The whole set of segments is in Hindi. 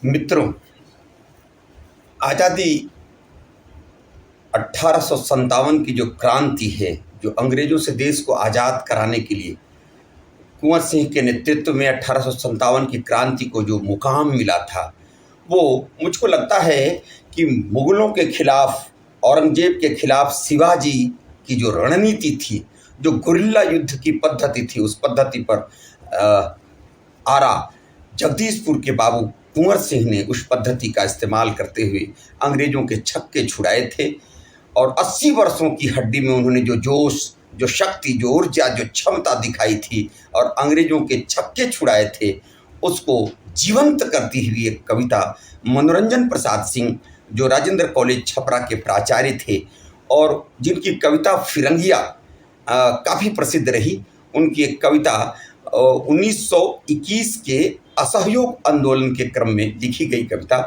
मित्रों, आज़ादी 1857 की जो क्रांति है, जो अंग्रेजों से देश को आज़ाद कराने के लिए कुंवर सिंह के नेतृत्व में 1857 की क्रांति को जो मुकाम मिला था, वो मुझको लगता है कि मुगलों के खिलाफ, औरंगजेब के खिलाफ शिवाजी की जो रणनीति थी, जो गुरिल्ला युद्ध की पद्धति थी, उस पद्धति पर आरा जगदीशपुर के बाबू कुंवर सिंह ने उस पद्धति का इस्तेमाल करते हुए अंग्रेजों के छक्के छुड़ाए थे। और 80 वर्षों की हड्डी में उन्होंने जो जोश, जो शक्ति, जो ऊर्जा, जो क्षमता दिखाई थी और अंग्रेजों के छक्के छुड़ाए थे, उसको जीवंत करती हुई एक कविता मनोरंजन प्रसाद सिंह, जो राजेंद्र कॉलेज छपरा के प्राचार्य थे और जिनकी कविता फिरंगिया काफ़ी प्रसिद्ध रही, उनकी एक कविता 1921 के असहयोग आंदोलन के क्रम में लिखी गई कविता।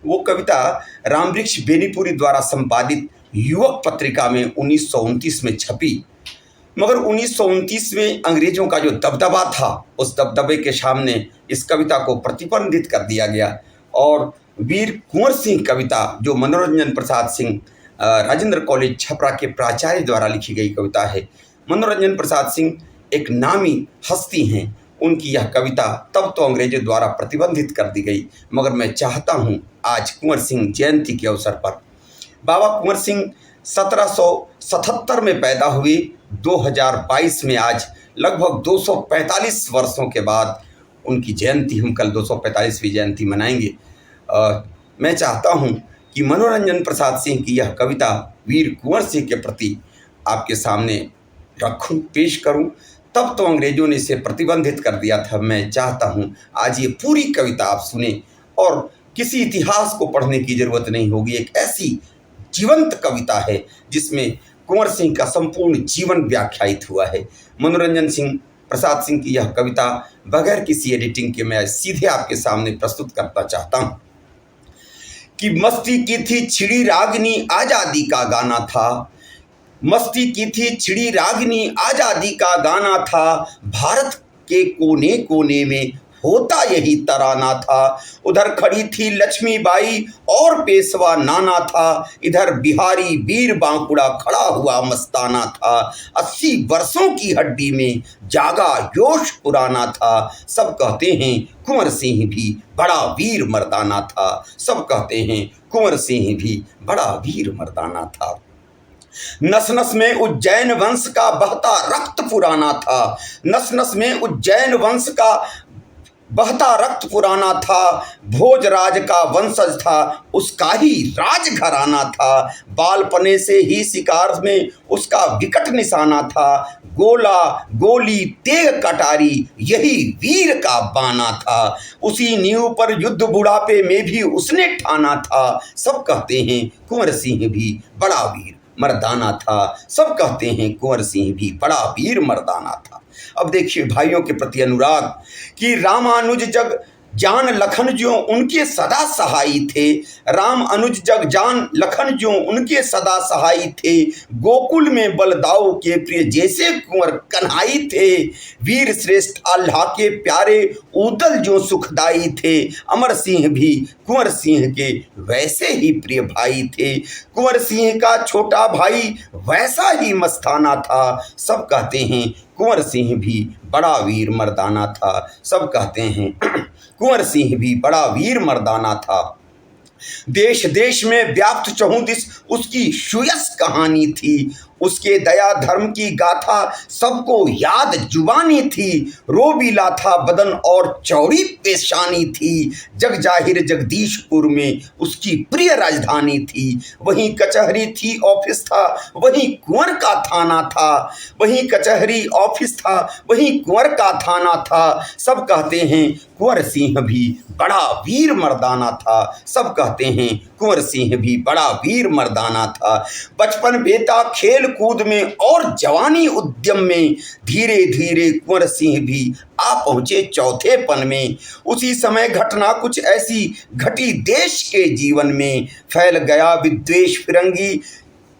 वो कविता रामवृक्ष बेनीपुरी द्वारा संपादित युवक पत्रिका में 1929 में छपी। मगर 1929 में अंग्रेजों का जो दबदबा था, उस दबदबे के सामने इस कविता को प्रतिबंधित कर दिया गया और वीर कुंवर सिंह कविता, जो मनोरंजन प्रसाद सिंह राजेंद्र कॉलेज छपरा के प्राचार्य द्वारा लिखी गई कविता है। मनोरंजन प्रसाद सिंह एक नामी हस्ती हैं। उनकी यह कविता तब तो अंग्रेजों द्वारा प्रतिबंधित कर दी गई, मगर मैं चाहता हूँ आज कुंवर सिंह जयंती के अवसर पर, बाबा कुंवर सिंह 1777 में पैदा हुए, 2022 में आज लगभग 245 वर्षों के बाद उनकी जयंती, हम कल 245वीं जयंती मनाएंगे। मैं चाहता हूँ कि मनोरंजन प्रसाद सिंह की यह कविता वीर कुंवर सिंह के प्रति आपके सामने रखूँ, पेश करूँ। तब तो अंग्रेजों ने इसे प्रतिबंधित कर दिया था। मैं चाहता हूँ आज ये पूरी कविता आप सुने और किसी इतिहास को पढ़ने की ज़रूरत नहीं होगी। एक ऐसी जीवंत कविता है जिसमें कुंवर सिंह का संपूर्ण जीवन व्याख्यायित हुआ है। मनोरंजन सिंह प्रसाद सिंह की यह कविता बगैर किसी एडिटिंग के मैं सीधे आपके सामने प्रस्तुत करना चाहता हूँ कि मस्ती की थी छिड़ी रागनी, आज़ादी का गाना था। मस्ती की थी छिड़ी रागनी, आज़ादी का गाना था। भारत के कोने कोने में होता यही तराना था। उधर खड़ी थी लक्ष्मीबाई और पेशवा नाना था। इधर बिहारी वीर बांकुड़ा खड़ा हुआ मस्ताना था। 80 वर्षों की हड्डी में जागा जोश पुराना था। सब कहते हैं कुंवर सिंह भी बड़ा वीर मर्दाना था। सब कहते हैं कुंवर सिंह भी बड़ा वीर मर्दाना था। नस नस में उज्जैन वंश का बहता रक्त पुराना था। नस नस में उज्जैन वंश का बहता रक्त पुराना था। भोजराज का वंशज था, उसका ही राज घराना था। बालपने से ही शिकार में उसका विकट निशाना था। गोला गोली तेग कटारी यही वीर का बाना था। उसी नींव पर युद्ध बुढ़ापे में भी उसने ठाना था। सब कहते हैं कुंवर सिंह भी बड़ा वीर मर्दाना था। सब कहते हैं कुंवर सिंह भी बड़ा वीर मर्दाना था। अब देखिए भाइयों के प्रति अनुराग कि रामानुज जग जान लखन जो उनके सदा सहाई थे। राम अनुज जग जान लखन जो उनके सदा सहाई थे। गोकुल में बलदाऊ के प्रिय जैसे कुंवर कन्हाई थे। वीर श्रेष्ठ अल्लाह के प्यारे उदल जो सुखदाई थे। अमर सिंह भी कुंवर सिंह के वैसे ही प्रिय भाई थे। कुंवर सिंह का छोटा भाई वैसा ही मस्ताना था। सब कहते हैं कुंवर सिंह भी बड़ा वीर मर्दाना था। सब कहते हैं कुंवर सिंह भी बड़ा वीर मर्दाना था। देश देश में व्याप्त चहुदिस उसकी सुयस कहानी थी। उसके दया धर्म की गाथा सबको याद जुबानी थी। रोबीला था बदन और चौड़ी पेशानी थी। जग जाहिर जगदीशपुर में उसकी प्रिय राजधानी थी। वहीं कचहरी थी ऑफिस था, वहीं कुंवर का थाना था। वहीं कचहरी ऑफिस था, वहीं कुंवर का थाना था। सब कहते हैं कुंवर सिंह भी बड़ा वीर मर्दाना था। सब कहते हैं कुंवर सिंह भी बड़ा वीर मर्दाना था। बचपन बेता खेल कूद में और जवानी उद्यम में धीरे धीरे कुंवर सिंह भी आ पहुँचे चौथेपन में। उसी समय घटना कुछ ऐसी घटी देश के जीवन में। फैल गया विद्वेष फिरंगी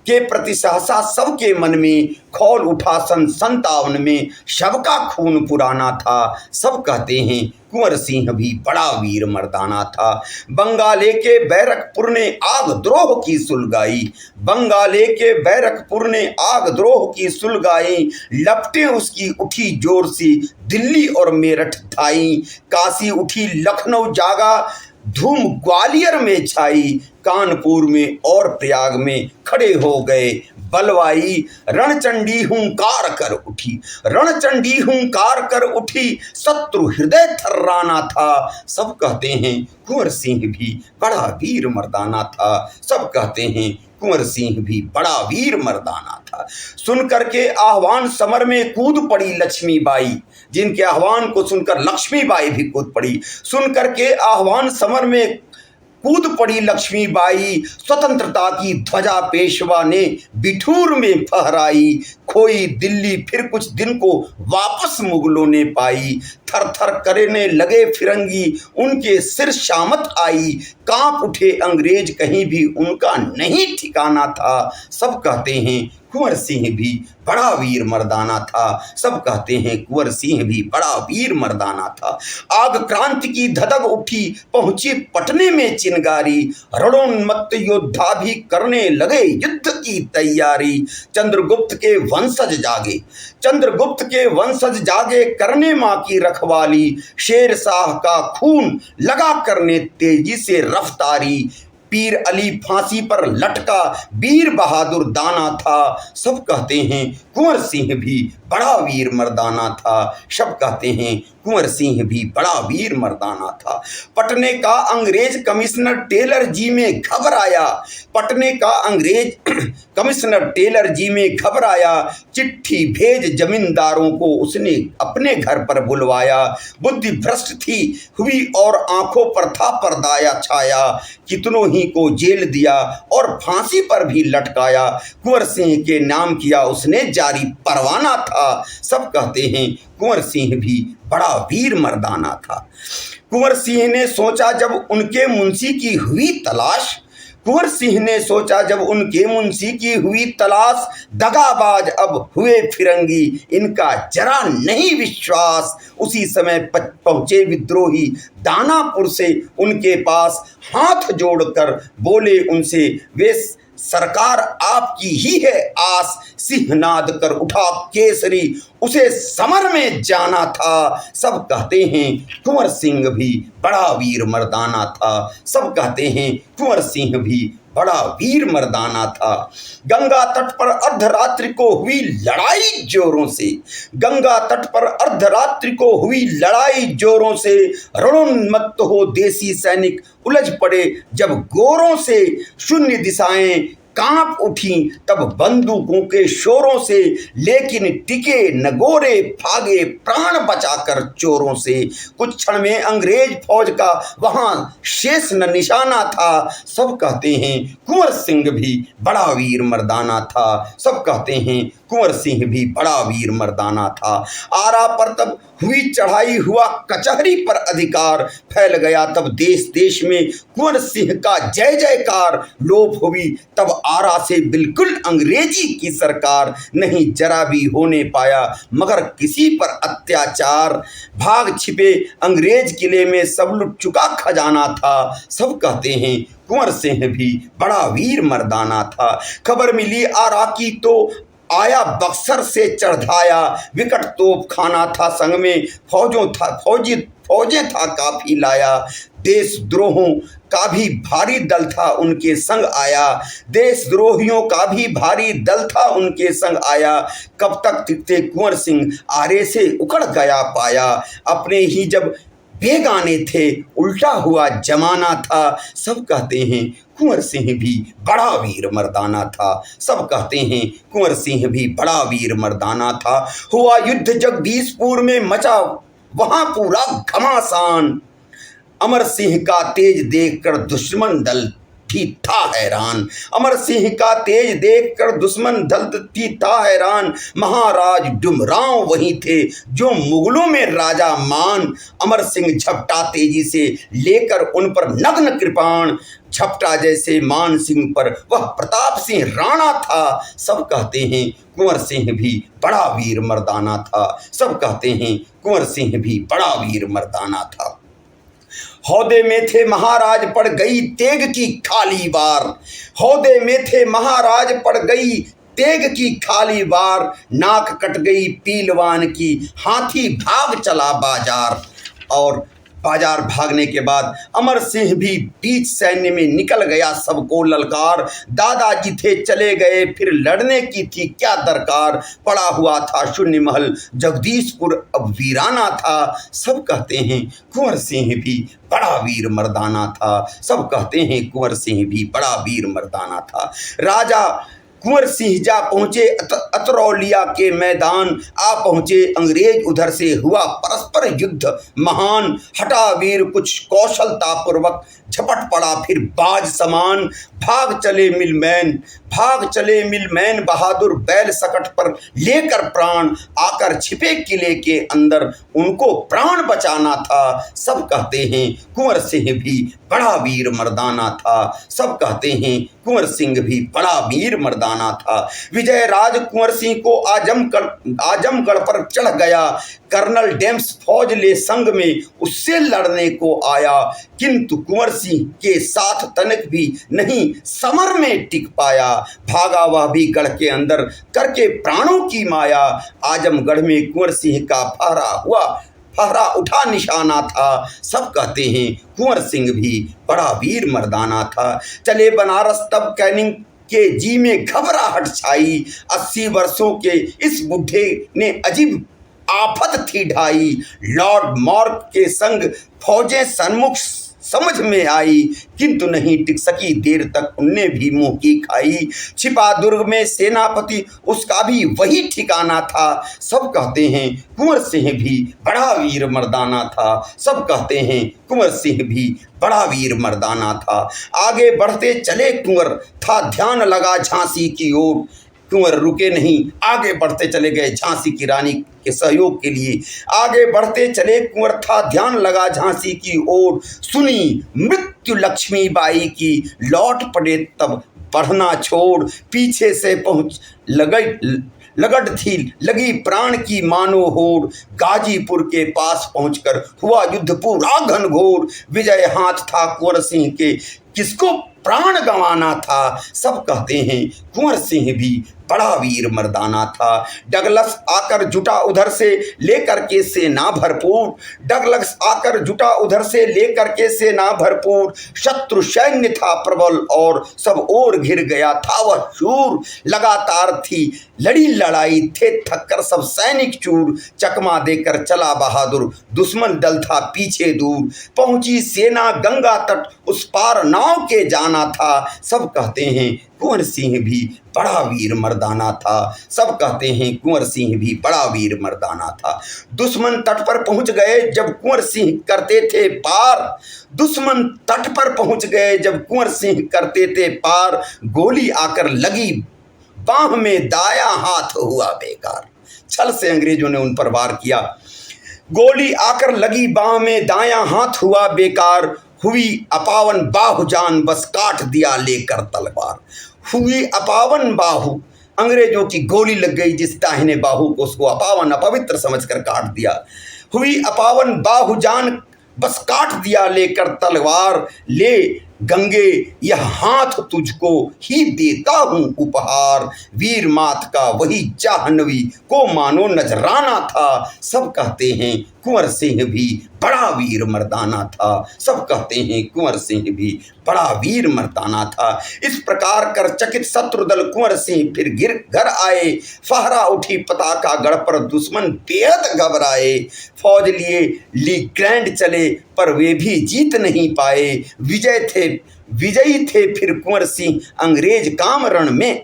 के प्रति सहसा सबके मन में खौल उठा सन 57 में, सबका खून पुराना था। सब कहते हैं कुंवर सिंह भी बड़ा वीर मर्दाना था। बंगाले के बैरकपुर ने आग द्रोह की सुलगाई, बंगाले के बैरकपुर ने आग द्रोह की सुलगाई, लपटें उसकी उठी जोर सी दिल्ली और मेरठ धाई, काशी उठी लखनऊ जागा धूम ग्वालियर में छाई, कानपुर में और प्रयाग में खड़े हो गए बलवाई, रणचंडी हुंकार कर उठी, रणचंडी हुंकार कर उठी, शत्रु हृदय थर्राना था। सब कहते हैं कुंवर सिंह भी बड़ा वीर मर्दाना था। सब कहते हैं कुंवर सिंह भी बड़ा वीर मर्दाना था। सुन करके आह्वान समर में कूद पड़ी लक्ष्मीबाई, जिनके आह्वान को सुनकर लक्ष्मीबाई भी कूद पड़ी। सुन करके आह्वान समर में कूद पड़ी लक्ष्मीबाई, स्वतंत्रता की ध्वजा पेशवा ने बिठूर में फहराई, खोई दिल्ली फिर कुछ दिन को वापस मुगलों ने पाई, थर थर करने लगे फिरंगी उनके सिर शामत आई, कांप उठे अंग्रेज कहीं भी उनका नहीं ठिकाना था। सब कहते हैं कुंवर सिंह भी बड़ा वीर मर्दाना था। सब कहते हैं कुंवर सिंह भी बड़ा वीर मर्दाना था। आग क्रांति की धधक उठी, पहुंची पटने में चिनगारी, रणोन्मत्त योद्धा भी करने लगे युद्ध की तैयारी। चंद्रगुप्त के वंशज जागे, चंद्रगुप्त के वंशज जागे, करने माँ की रखवाली, शेर शाह का खून लगा करने तेजी से रफ्तारी, पीर अली फांसी पर लटका वीर बहादुर दाना था। सब कहते हैं कुंवर सिंह भी बड़ा वीर मर्दाना था। सब कहते हैं कुंवर सिंह भी बड़ा वीर मर्दाना था। पटने का अंग्रेज कमिश्नर टेलर जी में घबराया, पटने का अंग्रेज कमिश्नर टेलर जी में घबराया, चिट्ठी भेज जमींदारों को उसने अपने घर पर बुलवाया। बुद्धि भ्रष्ट थी हुई और आंखों पर था पर्दाया छाया, कितनों ही को जेल दिया और फांसी पर भी लटकाया। कुंवर सिंह के नाम किया उसने जारी परवाना था। सब कहते हैं कुंवर सिंह भी बड़ा वीर मर्दाना था। कुंवर सिंह ने सोचा जब उनके मुंशी की हुई तलाश, कुंवर सिंह ने सोचा जब उनके मुंशी की हुई तलाश, दगाबाज अब हुए फिरंगी इनका जरा नहीं विश्वास। उसी समय पहुंचे विद्रोही दानापुर से उनके पास, हाथ जोड़कर बोले उनसे वे सरकार आपकी ही है आस, सिंहनाद कर उठा केसरी उसे समर में जाना था। सब कहते हैं कुंवर सिंह भी बड़ा वीर मर्दाना था। सब कहते हैं कुंवर सिंह भी बड़ा वीर मर्दाना था। गंगा तट पर अर्धरात्रि को हुई लड़ाई जोरों से, गंगा तट पर अर्धरात्रि को हुई लड़ाई जोरों से, रणोन्मत्त हो देसी सैनिक उलझ पड़े जब गोरों से, शून्य दिशाएं कांप उठी तब बंदूकों के शोरों से, लेकिन टिके नगोरे भागे प्राण बचाकर चोरों से। कुछ क्षण में अंग्रेज फौज का वहां शेष न निशाना था। सब कहते हैं कुंवर सिंह भी बड़ा वीर मर्दाना था। सब कहते हैं कुंवर सिंह भी बड़ा वीर मर्दाना था। आरा पर तब हुई चढ़ाई, हुआ कचहरी पर अधिकार, फैल गया तब देश देश में कुंवर सिंह का जय जयकार। लोप हुई तब आरा से बिल्कुल अंग्रेजी की सरकार, नहीं जरा भी होने पाया मगर किसी पर अत्याचार। भाग छिपे अंग्रेज किले में सब लुट चुका खजाना था। सब कहते हैं कुंवर सिंह भी बड़ा वीर मर्दाना था। खबर मिली आरा की तो आया बक्सर से चढ़ाया, विकट तोप खाना था संग में, फौजें था काफी लाया। देशद्रोहों का भी भारी दल था उनके संग आया, देशद्रोहियों का भी भारी दल था उनके संग आया। कब तक टिकते कुंवर सिंह आरे से उकड़ गया पाया, अपने ही जब बेगाने थे उल्टा हुआ जमाना था। सब कहते हैं कुंवर सिंह भी बड़ा वीर मर्दाना था। सब कहते हैं कुंवर सिंह भी बड़ा वीर मर्दाना था। हुआ युद्ध जगदीशपुर में मचा वहां पूरा घमासान, अमर सिंह का तेज देखकर दुश्मन दल भी था हैरान। अमर सिंह का तेज देखकर दुश्मन दल भी था हैरान। महाराज डुमरांव वही थे जो मुगलों में राजा मान। अमर सिंह झपटा तेजी से लेकर उन पर नग्न कृपाण। झपटा जैसे मान सिंह पर वह प्रताप सिंह राणा था। सब कहते हैं कुंवर सिंह भी बड़ा वीर मर्दाना था। सब कहते हैं कुंवर सिंह भी बड़ा वीर मर्दाना था। हौदे में थे महाराज पड़ गई तेग की खाली वार। हौदे में थे महाराज पड़ गई तेग की खाली वार। नाक कट गई पीलवान की हाथी भाग चला बाजार। और बाजार भागने के बाद अमर सिंह भी बीच सैन्य में निकल गया सबको ललकार। दादाजी थे चले गए फिर लड़ने की थी क्या दरकार। पड़ा हुआ था शून्य महल जगदीशपुर अब वीराना था। सब कहते हैं कुंवर सिंह भी बड़ा वीर मर्दाना था। सब कहते हैं कुंवर सिंह भी बड़ा वीर मर्दाना था। राजा कुंवर सिंह जा पहुँचे अतरौलिया के मैदान। आ पहुँचे अंग्रेज उधर से हुआ परस्पर युद्ध महान। हटा वीर कुछ कौशलता पूर्वक झपट पड़ा फिर बाज समान। भाग चले मिलमैन बहादुर बैल सकट पर लेकर प्राण। आकर छिपे किले के अंदर उनको प्राण बचाना था। सब कहते हैं कुंवर सिंह भी बड़ा वीर मर्दाना था। सब कहते हैं कुंवर सिंह भी बड़ा वीर मर्दाना था। विजय राज कुंवर सिंह को आजमगढ़ पर चढ़ गया। कर्नल डेम्स फौज ले संग में उससे लड़ने को आया। किंतु कुंवर सिंह के साथ तनिक भी नहीं समर में टिक पाया। भागा वह भी गढ़ के अंदर करके प्राणों की माया। आजमगढ़ में कुंवर सिंह का फहरा उठा निशाना था। सब कहते हैं कुंवर सिंह भी बड़ा वीर मर्दाना था। चले बनारस तब कैनिंग के जी में घबराहट छाई। 80 वर्षों के इस बुढ़े ने अजीब आफत थी ढाई। लॉर्ड मॉर्क के संग फौजें सन्मुख समझ में आई। किंतु नहीं टिक सकी देर तक उनने भी मुंह की खाई। छिपा दुर्ग में सेनापति उसका भी वही ठिकाना था। सब कहते हैं कुंवर सिंह भी बड़ा वीर मर्दाना था। सब कहते हैं कुंवर सिंह भी बड़ा वीर मर्दाना था। आगे बढ़ते चले कुंवर था ध्यान लगा झांसी की ओर। कुंवर रुके नहीं आगे बढ़ते चले गए झांसी की रानी के सहयोग के लिए। आगे बढ़ते चले कुंवर था ध्यान लगा झांसी की ओर। सुनी मृत्यु लक्ष्मीबाई की लौट पड़े तब बढ़ना छोड़। पीछे से पहुंच लगड़ थी लगी प्राण की मानो होड़। गाजीपुर के पास पहुंचकर हुआ युद्ध पूरा घनघोर। विजय हाथ था कुंवर सिंह के किसको प्राण गंवाना था। सब कहते हैं कुंवर सिंह भी बड़ा वीर मर्दाना था। डगलस आकर जुटा उधर से लेकर के सेना भरपूर। डगलस आकर जुटा उधर से लेकर के सेना भरपूर। शत्रु सैन्य था प्रबल और सब ओर घिर गया था वह शूर। लगातार थी लड़ी लड़ाई थे थक्कर सब सैनिक चूर। चकमा देकर चला बहादुर दुश्मन दल था पीछे दूर। पहुंची सेना गंगा तट उस पार नाव के जाना था। सब कहते हैं कुंवर सिंह भी बड़ा वीर मर्दाना था। सब कहते हैं कुंवर सिंह भी बड़ा वीर मर्दाना था। दुश्मन तट पर पहुंच गए जब कुंवर सिंह करते थे पार। दुश्मन तट पर पहुंच गए जब कुंवर सिंह करते थे पार। गोली आकर लगी बाह में दाया हाथ हुआ बेकार। छल से अंग्रेजों ने उन पर वार किया। गोली आकर लगी बाह में दाया हाथ हुआ बेकार। हुई अपावन बाहु जान बस काट दिया लेकर तलवार। हुई अपावन बाहु अंग्रेजों की गोली लग गई जिस दाहिने बाहु को उसको अपावन अपवित्र समझकर काट दिया। हुई अपावन बाहु जान बस काट दिया लेकर तलवार। ले गंगे यह हाथ तुझको ही देता हूँ उपहार। वीर मात का वही जाह्नवी को मानो नजराना था। सब कहते हैं कुंवर सिंह भी बड़ा वीर मर्दाना था। सब कहते हैं कुंवर सिंह भी बड़ा वीर मर्दाना था। इस प्रकार कर चकित शत्रुदल कुंवर सिंह फिर घर आए। फहरा उठी पताका गढ़ पर दुश्मन बेहद घबराए। फौज लिए ली ग्रैंड चले पर वे भी जीत नहीं पाए। विजयी थे फिर कुंवर सिंह अंग्रेज काम रण में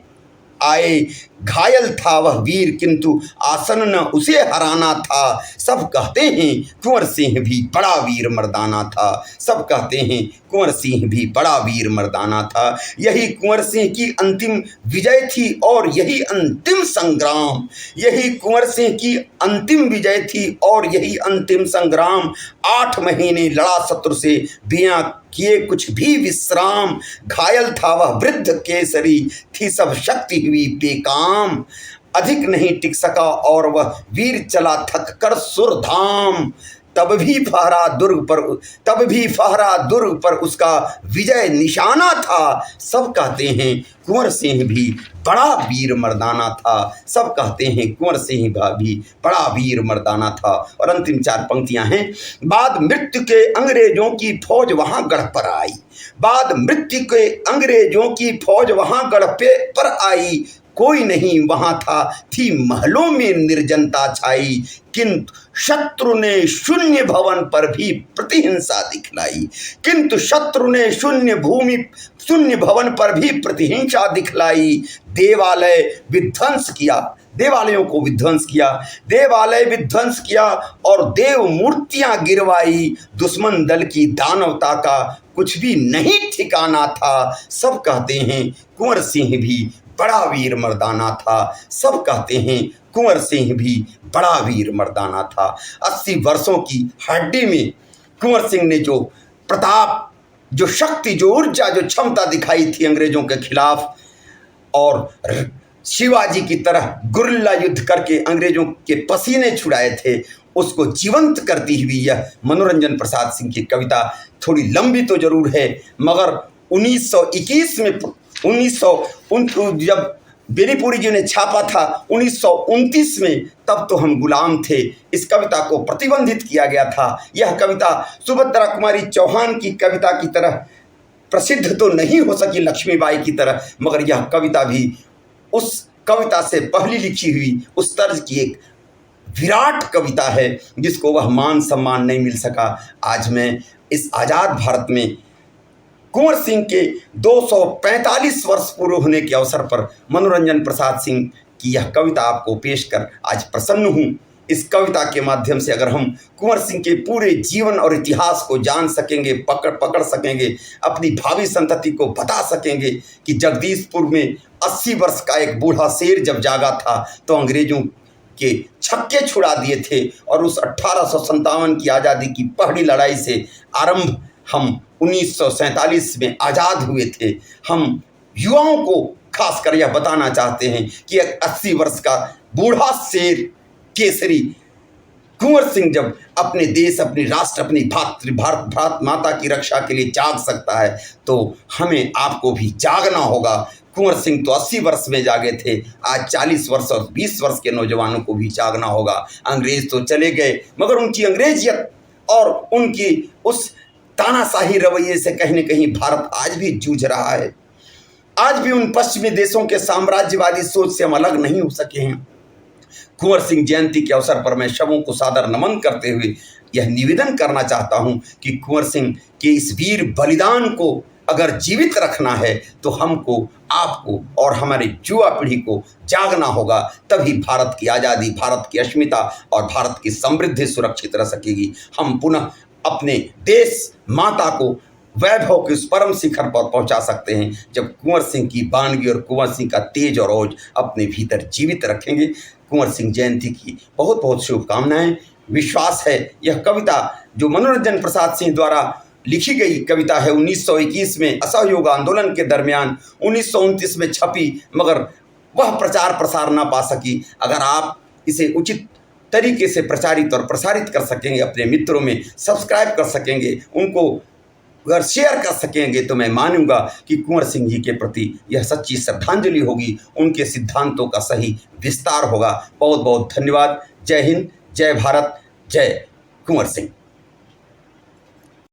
आए। घायल था वह वीर किंतु आसन न उसे हराना था। सब कहते हैं कुंवर सिंह भी बड़ा वीर मर्दाना था। सब कहते हैं कुंवर सिंह भी बड़ा वीर मर्दाना था। यही कुंवर सिंह की अंतिम विजय थी और यही अंतिम संग्राम। यही कुंवर सिंह की अंतिम विजय थी और यही अंतिम संग्राम। 8 महीने लड़ा शत्रु से बिना किए कुछ भी विश्राम। घायल था वह वृद्ध केसरी, थी सब शक्ति हुई बेकाम। अधिक नहीं टिक सका और वह वीर चला थक कर सुरधाम। तब भी फहरा दुर्ग पर उसका विजय निशाना था। सब कहते हैं कुंवर सिंह भी बड़ा वीर मर्दाना था। सब कहते हैं कुंवर सिंह भी बड़ा वीर मर्दाना था। और अंतिम 4 पंक्तियां हैं। बाद मृत्यु के अंग्रेजों की फौज वहां गढ़ पर आई। बाद मृत्यु के अंग्रेजों की फौज वहां गढ़ पर आई। कोई नहीं वहां था, थी महलों में निर्जनता छाई। किंतु शत्रु ने शून्य भवन पर भी प्रतिहिंसा दिखलाई। किंतु शत्रु ने शून्य भवन पर भी प्रतिहिंसा दिखलाई। देवालय विध्वंस किया, देवालयों को विध्वंस किया, देवालय विध्वंस किया और देव मूर्तियां गिरवाई। दुश्मन दल की दानवता का कुछ भी नहीं ठिकाना था। सब कहते हैं कुंवर सिंह भी बड़ा वीर मर्दाना था। सब कहते हैं कुंवर सिंह भी बड़ा वीर मर्दाना था। 80 वर्षों की हड्डी में कुंवर सिंह ने जो प्रताप, जो शक्ति, जो ऊर्जा, जो क्षमता दिखाई थी अंग्रेजों के खिलाफ, और शिवाजी की तरह गुरिल्ला युद्ध करके अंग्रेजों के पसीने छुड़ाए थे, उसको जीवंत करती हुई यह मनोरंजन प्रसाद सिंह की कविता थोड़ी लंबी तो जरूर है, मगर 1921 में जब बेनीपुरी जी ने छापा था 1929 में, तब तो हम गुलाम थे। इस कविता को प्रतिबंधित किया गया था। यह कविता सुभद्रा कुमारी चौहान की कविता की तरह प्रसिद्ध तो नहीं हो सकी, लक्ष्मीबाई की तरह, मगर यह कविता भी उस कविता से पहले लिखी हुई उस तर्ज की एक विराट कविता है जिसको वह मान सम्मान नहीं मिल सका। आज मैं इस आज़ाद भारत में कुंवर सिंह के 245 वर्ष पूरे होने के अवसर पर मनोरंजन प्रसाद सिंह की यह कविता आपको पेश कर आज प्रसन्न हूँ। इस कविता के माध्यम से अगर हम कुंवर सिंह के पूरे जीवन और इतिहास को जान सकेंगे, पकड़ सकेंगे, अपनी भावी संतति को बता सकेंगे कि जगदीशपुर में 80 वर्ष का एक बूढ़ा शेर जब जागा था तो अंग्रेजों के छक्के छुड़ा दिए थे और उस 1857 की आज़ादी की पहली लड़ाई से आरंभ हम 1947 में आज़ाद हुए थे। हम युवाओं को खासकर यह बताना चाहते हैं कि एक 80 वर्ष का बूढ़ा शेर केसरी कुंवर सिंह जब अपने देश, अपने राष्ट्र, अपनी भारत माता की रक्षा के लिए जाग सकता है तो हमें आपको भी जागना होगा। कुंवर सिंह तो 80 वर्ष में जागे थे, आज 40 वर्ष और 20 वर्ष के नौजवानों को भी जागना होगा। अंग्रेज तो चले गए, मगर उनकी अंग्रेजियत और उनकी उस तानाशाही रवैये से कहीं न कहीं भारत आज भी जूझ रहा है। आज भी उन पश्चिमी देशों के साम्राज्यवादी सोच से हम अलग नहीं हो सके हैं। कुंवर सिंह जयंती के अवसर पर मैं सबों को सादर नमन करते हुए यह निवेदन करना चाहता हूं कि कुंवर सिंह के इस वीर बलिदान को अगर जीवित रखना है तो हमको, आपको और हमारी युवा पीढ़ी को जागना होगा। तभी भारत की आज़ादी, भारत की अस्मिता और भारत की समृद्धि सुरक्षित रह सकेगी। हम पुनः अपने देश माता को वैभव के उस परम शिखर पर पहुंचा सकते हैं जब कुंवर सिंह की बानगी और कुंवर सिंह का तेज और औज अपने भीतर जीवित रखेंगे। कुंवर सिंह जयंती की बहुत बहुत शुभकामनाएं। विश्वास है यह कविता जो मनोरंजन प्रसाद सिंह द्वारा लिखी गई कविता है 1921 में असहयोग आंदोलन के दरमियान 1929 में छपी, मगर वह प्रचार प्रसार ना पा सकी। अगर आप इसे उचित तरीके से प्रचारित और प्रसारित कर सकेंगे, अपने मित्रों में सब्सक्राइब कर सकेंगे, उनको अगर शेयर कर सकेंगे तो मैं मानूंगा कि कुंवर सिंह जी के प्रति यह सच्ची श्रद्धांजलि होगी, उनके सिद्धांतों का सही विस्तार होगा। बहुत बहुत धन्यवाद। जय हिंद, जय भारत, जय कुंवर सिंह।